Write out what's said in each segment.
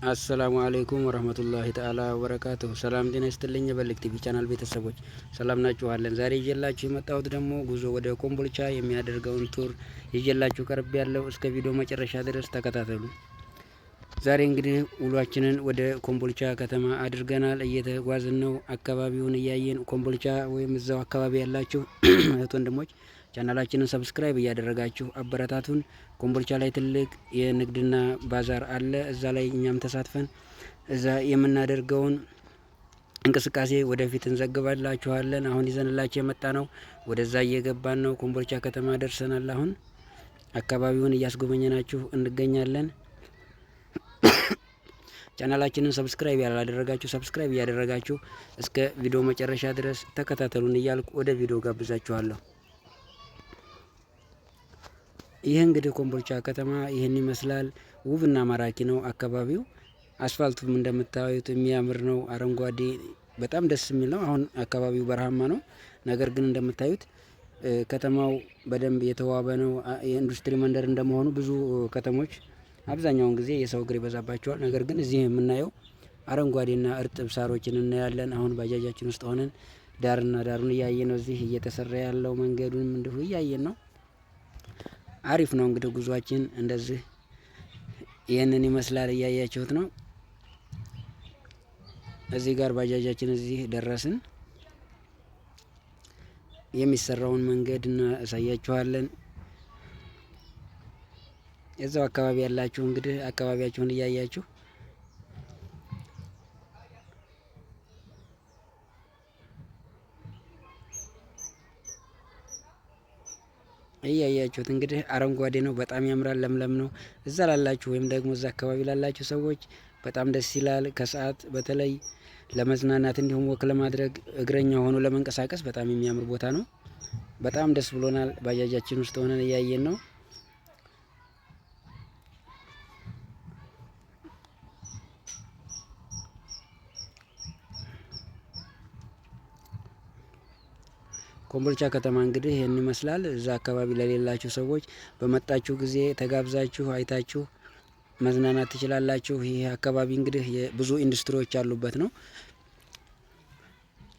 አሰላሙ አለይኩም ወራህመቱላሂ ተዓላ ወበረካቱሁ። ሰላም ጤና ይስጥልኝ የበልግ ቲቪ ቻናል ቤተሰቦች ሰላም ናችኋለን። ዛሬ ይዤላችሁ የመጣሁት ደግሞ ጉዞ ወደ ኮምቦልቻ የሚያደርገውን ቱር ይዤላችሁ ቀርብ ያለው እስከ ቪዲዮ መጨረሻ ድረስ ተከታተሉ። ዛሬ እንግዲህ ውሏችንን ወደ ኮምቦልቻ ከተማ አድርገናል። እየተጓዝን ነው፣ አካባቢውን እያየን። ኮምቦልቻ ወይም እዛው አካባቢ ያላችሁ እህት ወንድሞች ቻናላችንን ሰብስክራይብ እያደረጋችሁ አበረታቱን። ኮምቦልቻ ላይ ትልቅ የንግድና ባዛር አለ። እዛ ላይ እኛም ተሳትፈን እዛ የምናደርገውን እንቅስቃሴ ወደፊት እንዘግባላችኋለን። አሁን ይዘንላችሁ የመጣ ነው ወደዛ እየገባን ነው። ኮምቦልቻ ከተማ ደርሰናል። አሁን አካባቢውን እያስጎበኘናችሁ እንገኛለን። ቻናላችንን ሰብስክራይብ ያላደረጋችሁ ሰብስክራይብ እያደረጋችሁ እስከ ቪዲዮ መጨረሻ ድረስ ተከታተሉን እያልኩ ወደ ቪዲዮ ጋብዛችኋለሁ። ይህ እንግዲህ ኮምቦልቻ ከተማ ይህን ይመስላል። ውብና ማራኪ ነው አካባቢው። አስፋልቱም እንደምታዩት የሚያምር ነው፣ አረንጓዴ በጣም ደስ የሚል ነው። አሁን አካባቢው በረሃማ ነው፣ ነገር ግን እንደምታዩት ከተማው በደንብ የተዋበ ነው። የኢንዱስትሪ መንደር እንደመሆኑ ብዙ ከተሞች አብዛኛውን ጊዜ የሰው እግር ይበዛባቸዋል። ነገር ግን እዚህ የምናየው አረንጓዴና እርጥብ ሳሮችን እናያለን። አሁን ባጃጃችን ውስጥ ሆነን ዳርና ዳሩን እያየን ነው። እዚህ እየተሰራ ያለው መንገዱንም እንዲሁ እያየን ነው። አሪፍ ነው እንግዲህ ጉዟችን እንደዚህ ይህንን ይመስላል። እያያችሁት ነው። እዚህ ጋር ባጃጃችን እዚህ ደረስን። የሚሰራውን መንገድ እናሳያችኋለን። እዛው አካባቢ ያላችሁ እንግዲህ አካባቢያችሁን እያያችሁ እንግዲህ አረንጓዴ ነው፣ በጣም ያምራል፣ ለምለም ነው። እዛ ላላችሁ ወይም ደግሞ እዛ አካባቢ ላላችሁ ሰዎች በጣም ደስ ይላል። ከሰዓት በተለይ ለመዝናናት እንዲሁም ወክ ለማድረግ እግረኛ ሆኖ ለመንቀሳቀስ በጣም የሚያምር ቦታ ነው። በጣም ደስ ብሎናል። ባጃጃችን ውስጥ ሆነን እያየን ነው። ኮምቦልቻ ከተማ እንግዲህ ይህን ይመስላል። እዛ አካባቢ ለሌላችሁ ሰዎች በመጣችሁ ጊዜ ተጋብዛችሁ አይታችሁ መዝናናት ትችላላችሁ። ይህ አካባቢ እንግዲህ ብዙ ኢንዱስትሪዎች ያሉበት ነው።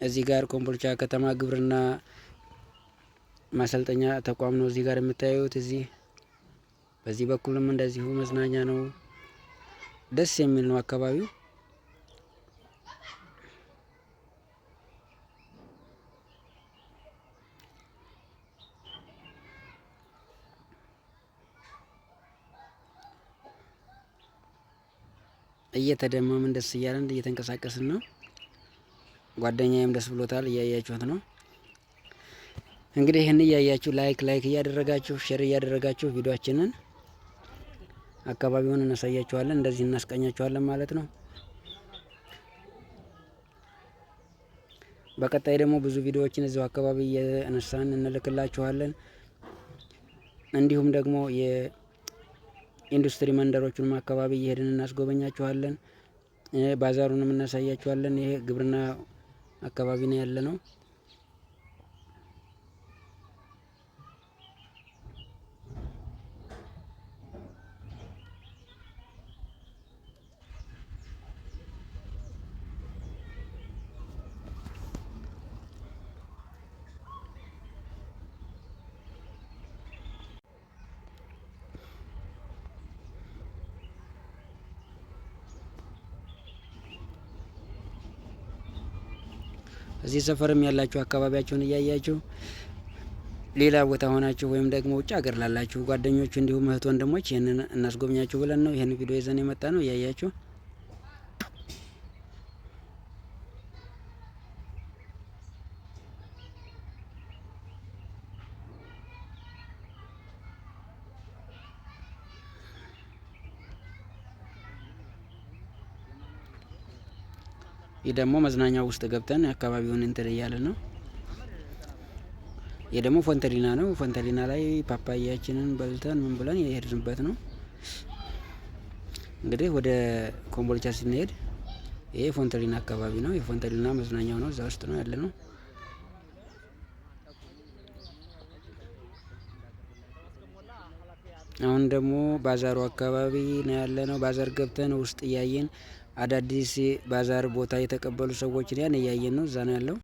እዚህ ጋር ኮምቦልቻ ከተማ ግብርና ማሰልጠኛ ተቋም ነው እዚህ ጋር የምታዩት። እዚህ በዚህ በኩልም እንደዚሁ መዝናኛ ነው። ደስ የሚል ነው አካባቢው። እየተደመምን ደስ እያለን እየተንቀሳቀስን ነው። ጓደኛዬም ደስ ብሎታል፣ እያያችሁት ነው። እንግዲህ ይህን እያያችሁ ላይክ እያደረጋችሁ ሼር እያደረጋችሁ ቪዲዮአችንን አካባቢውን እናሳያችኋለን፣ እንደዚህ እናስቀኛችኋለን ማለት ነው። በቀጣይ ደግሞ ብዙ ቪዲዮዎችን እዚሁ አካባቢ እየነሳን እንልክላችኋለን። እንዲሁም ደግሞ ኢንዱስትሪ መንደሮቹንም አካባቢ እየሄድን እናስጎበኛችኋለን። ባዛሩንም እናሳያችኋለን። ይሄ ግብርና አካባቢ ነው ያለ ነው። እዚህ ሰፈርም ያላችሁ አካባቢያችሁን እያያችሁ ሌላ ቦታ ሆናችሁ ወይም ደግሞ ውጭ ሀገር ላላችሁ ጓደኞቹ እንዲሁም እህት ወንድሞች ይህንን እናስጎብኛችሁ ብለን ነው ይህን ቪዲዮ ይዘን የመጣ ነው። እያያችሁ ይህ ደግሞ መዝናኛ ውስጥ ገብተን አካባቢውን እንትን እያለ ነው። ይህ ደግሞ ፎንተሊና ነው። ፎንተሊና ላይ ፓፓያችንን በልተን ምን ብለን የሄድንበት ነው። እንግዲህ ወደ ኮምቦልቻ ስንሄድ ይሄ ፎንተሊና አካባቢ ነው። የፎንተሊና መዝናኛው ነው፣ እዛ ውስጥ ነው ያለ ነው። አሁን ደግሞ ባዛሩ አካባቢ ነው ያለነው። ባዛር ገብተን ውስጥ እያየን አዳዲስ ባዛር ቦታ የተቀበሉ ሰዎችን ያን እያየን ነው። እዛ ነው ያለው።